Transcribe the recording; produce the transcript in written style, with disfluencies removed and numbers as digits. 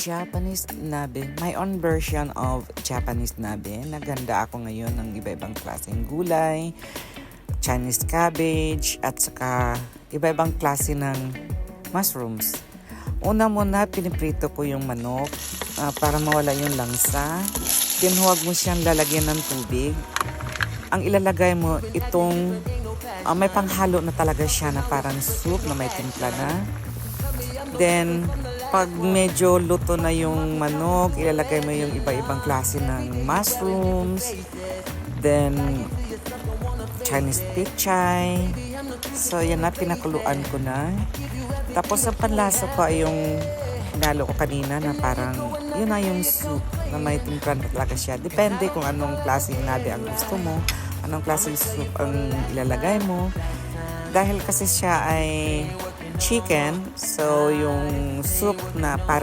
Japanese nabe. My own version of Japanese nabe. Naganda ako ngayon ng iba-ibang klaseng gulay, Chinese cabbage, at saka iba-ibang klase ng mushrooms. Una muna, piniprito ko yung manok para mawala yung langsa. Then huwag mo siyang lalagyan ng tubig. Ang ilalagay mo, itong may panghalo na talaga siya na parang soup na may timpla na. Then, pag medyo luto na yung manok, ilalagay mo yung iba-ibang klase ng mushrooms. Then, Chinese pichay. So, yan na, pinakuluan ko na. Tapos, ang panlasa ko ay yung hinalo ko kanina na parang, yun na yung soup na may timpla na talaga siya. Depende kung anong klaseng nabe ang gusto mo, anong klaseng soup ang ilalagay mo. Dahil kasi siya ay chicken, so yung soup na parang